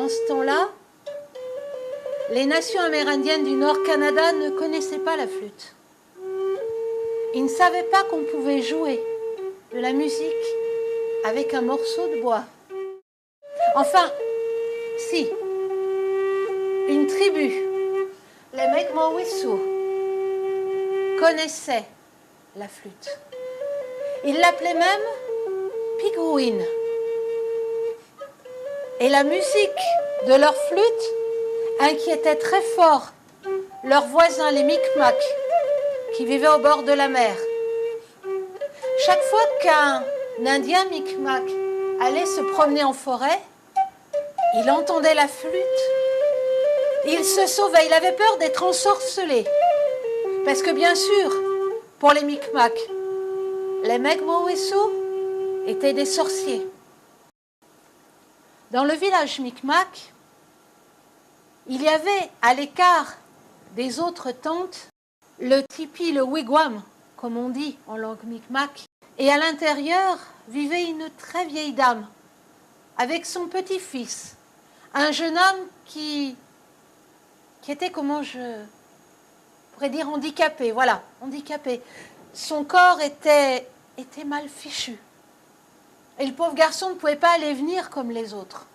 En ce temps-là, les nations amérindiennes du Nord-Canada ne connaissaient pas la flûte. Ils ne savaient pas qu'on pouvait jouer de la musique avec un morceau de bois. Enfin, si, une tribu, les Mi'kmaq, connaissait la flûte. Ils l'appelaient même Pigouin. Et la musique de leur flûte inquiétait très fort leurs voisins, les Mi'kmaq, qui vivaient au bord de la mer. Chaque fois qu'un Indien Mi'kmaq allait se promener en forêt, il entendait la flûte, il se sauvait, il avait peur d'être ensorcelé. Parce que bien sûr, pour les Mi'kmaq, les Mi'kmaq étaient des sorciers. Dans le village Mi'kmaq, il y avait à l'écart des autres tentes le tipi, le wigwam, comme on dit en langue Mi'kmaq, et à l'intérieur vivait une très vieille dame avec son petit-fils, un jeune homme qui était, comment je pourrais dire, handicapé, voilà, handicapé. Son corps était mal fichu. Et le pauvre garçon ne pouvait pas aller venir comme les autres.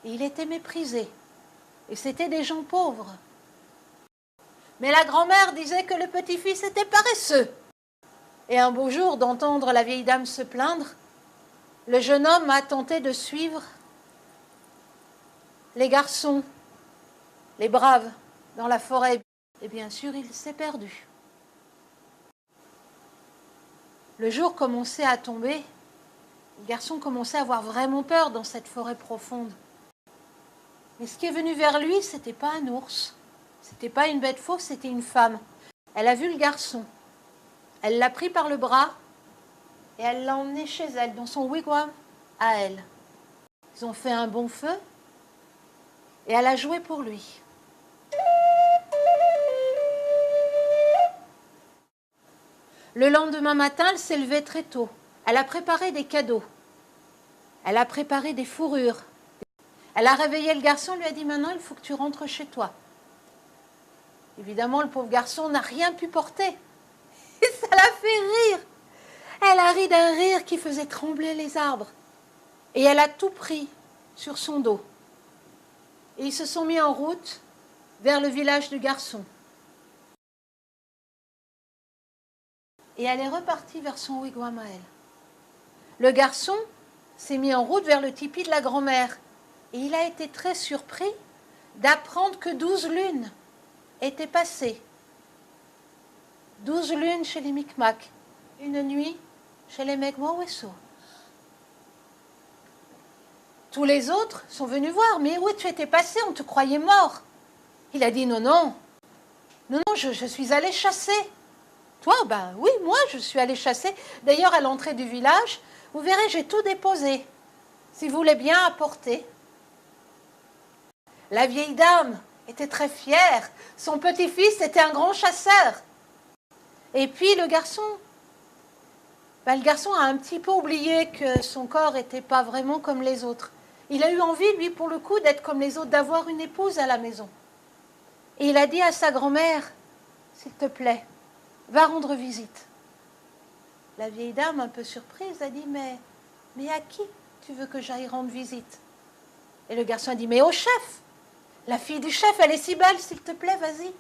Et il était méprisé. Et c'était des gens pauvres. Mais la grand-mère disait que le petit-fils était paresseux. Et un beau jour, d'entendre la vieille dame se plaindre, le jeune homme a tenté de suivre les garçons, les braves, dans la forêt. Et bien sûr, il s'est perdu. Le jour commençait à tomber. Le garçon commençait à avoir vraiment peur dans cette forêt profonde. Mais ce qui est venu vers lui, ce n'était pas un ours, ce n'était pas une bête fauve, c'était une femme. Elle a vu le garçon. Elle l'a pris par le bras et elle l'a emmené chez elle, dans son wigwam à elle. Ils ont fait un bon feu et elle a joué pour lui. Le lendemain matin, elle s'est levée très tôt. Elle a préparé des cadeaux. Elle a préparé des fourrures. Elle a réveillé le garçon, lui a dit « Maintenant, il faut que tu rentres chez toi. » Évidemment, le pauvre garçon n'a rien pu porter. Et ça l'a fait rire. Elle a ri d'un rire qui faisait trembler les arbres. Et elle a tout pris sur son dos. Et ils se sont mis en route vers le village du garçon. Et elle est repartie vers son wigwam à elle. Le garçon s'est mis en route vers le tipi de la grand-mère. Et il a été très surpris d'apprendre que 12 lunes étaient passées. 12 lunes chez les Mi'kmaq, une nuit chez les Mi'kmaq. Tous les autres sont venus voir. « Mais où tu étais passé? On te croyait mort. » Il a dit « Non, non, non, non, je suis allé chasser. » Toi, ben oui, moi, je suis allé chasser. D'ailleurs, à l'entrée du village, vous verrez, j'ai tout déposé. Si vous voulez bien apporter. La vieille dame était très fière. Son petit-fils était un grand chasseur. Et puis le garçon a un petit peu oublié que son corps n'était pas vraiment comme les autres. Il a eu envie, lui, pour le coup, d'être comme les autres, d'avoir une épouse à la maison. Et il a dit à sa grand-mère, « S'il te plaît, va rendre visite. » La vieille dame, un peu surprise, a dit, « Mais à qui tu veux que j'aille rendre visite ?» Et le garçon a dit, « Mais au chef. La fille du chef, elle est si belle, s'il te plaît, vas-y. »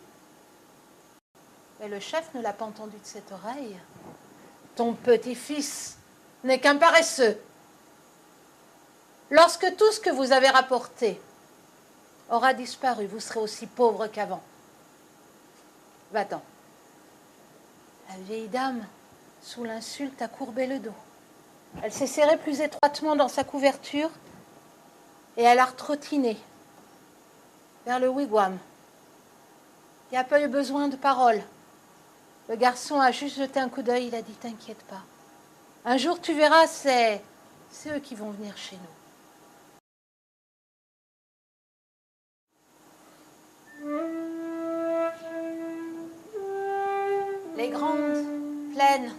Mais le chef ne l'a pas entendu de cette oreille. « Ton petit-fils n'est qu'un paresseux. Lorsque tout ce que vous avez rapporté aura disparu, vous serez aussi pauvre qu'avant. Va-t'en. » La vieille dame, sous l'insulte, a courbé le dos. Elle s'est serrée plus étroitement dans sa couverture et elle a retrottiné vers le wigwam. Il n'y a pas eu besoin de paroles. Le garçon a juste jeté un coup d'œil, il a dit « T'inquiète pas. Un jour, tu verras, c'est eux qui vont venir chez nous. » Les grandes plaines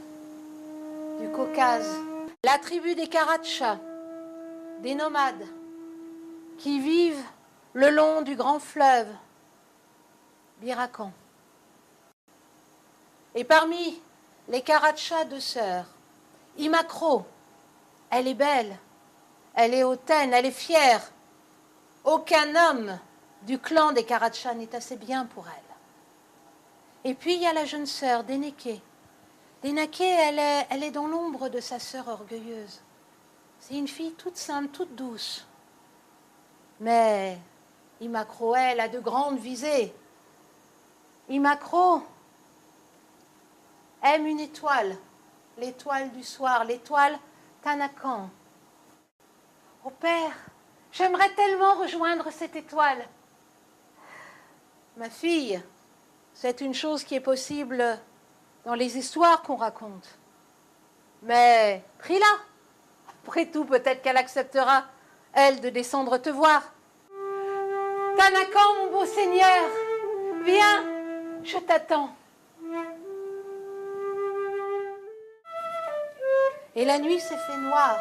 du Caucase, la tribu des Karatsas, des nomades qui vivent le long du grand fleuve Birakan. Et parmi les Karatcha deux sœurs, Imacro, elle est belle, elle est hautaine, elle est fière. Aucun homme du clan des Karatcha n'est assez bien pour elle. Et puis il y a la jeune sœur, Dénéké. Dénéké, elle est dans l'ombre de sa sœur orgueilleuse. C'est une fille toute simple, toute douce. Mais Imacro, elle, a de grandes visées. Imacro aime une étoile, l'étoile du soir, l'étoile Tanakan. Oh père, j'aimerais tellement rejoindre cette étoile. Ma fille, c'est une chose qui est possible dans les histoires qu'on raconte. Mais prie-la. Après tout, peut-être qu'elle acceptera, elle, de descendre te voir. Tanakan, mon beau Seigneur, viens, je t'attends. Et la nuit s'est fait noire.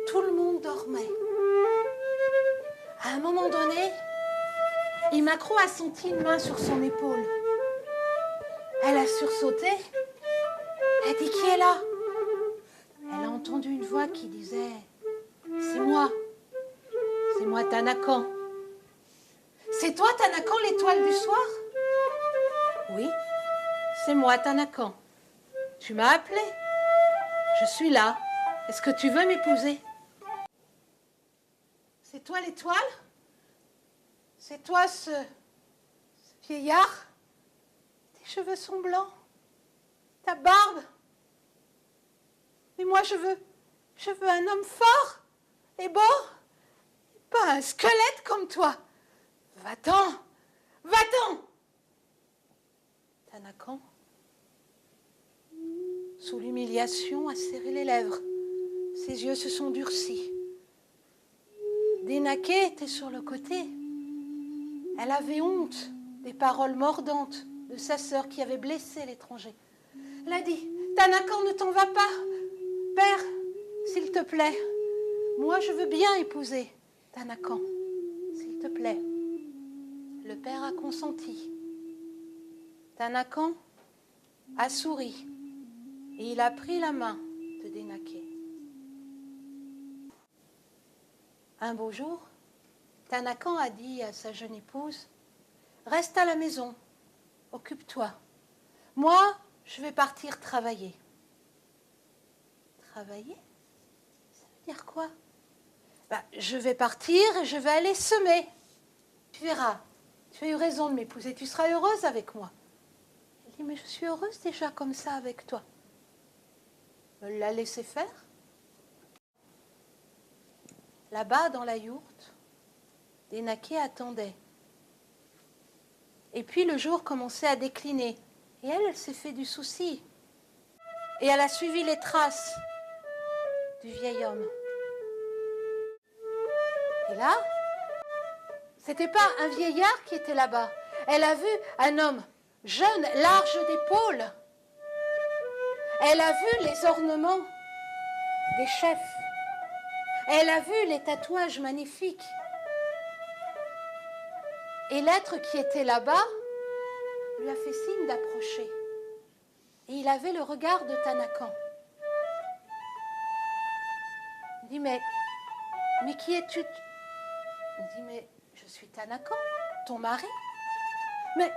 Tout le monde dormait. À un moment donné, Imacro a senti une main sur son épaule. Elle a sursauté. Elle a dit, qui est là? Elle a entendu une voix qui disait, c'est moi Tanakan. C'est toi Tanakan, l'étoile du soir? Oui, c'est moi Tanakan. Tu m'as appelé. Je suis là. Est-ce que tu veux m'épouser? C'est toi l'étoile? C'est toi ce vieillard? Tes cheveux sont blancs. Ta barbe. Mais moi je veux un homme fort et beau. Pas un squelette comme toi. Va-t'en. Va-t'en. Tanakan, sous l'humiliation, a serré les lèvres. Ses yeux se sont durcis. Dénaké était sur le côté. Elle avait honte des paroles mordantes de sa sœur qui avait blessé l'étranger. Elle a dit, Tanakan, ne t'en va pas. Père, s'il te plaît, moi je veux bien épouser Tanakan, s'il te plaît. Le père a consenti. Tanakan a souri et il a pris la main de Dénaké. Un beau jour, Tanakan a dit à sa jeune épouse, reste à la maison, occupe-toi. Moi, je vais partir travailler. Travailler? Ça veut dire quoi? Je vais partir et je vais aller semer. Tu verras, tu as eu raison de m'épouser, tu seras heureuse avec moi. Elle dit, mais je suis heureuse déjà comme ça avec toi. Elle l'a laissé faire. Là-bas, dans la yourte, Dénaké attendait. Et puis le jour commençait à décliner. Et elle s'est fait du souci. Et elle a suivi les traces du vieil homme. Et là, c'était pas un vieillard qui était là-bas. Elle a vu un homme jeune, large d'épaules. Elle a vu les ornements des chefs. Elle a vu les tatouages magnifiques. Et l'être qui était là-bas lui a fait signe d'approcher. Et il avait le regard de Tanakan. Il dit, mais qui es-tu? Il dit, mais je suis Tanakan, ton mari. Mais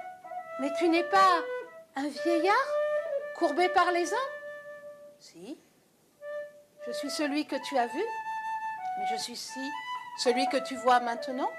tu n'es pas un vieillard courbé par les ans? Si, je suis celui que tu as vu, mais je suis si celui que tu vois maintenant.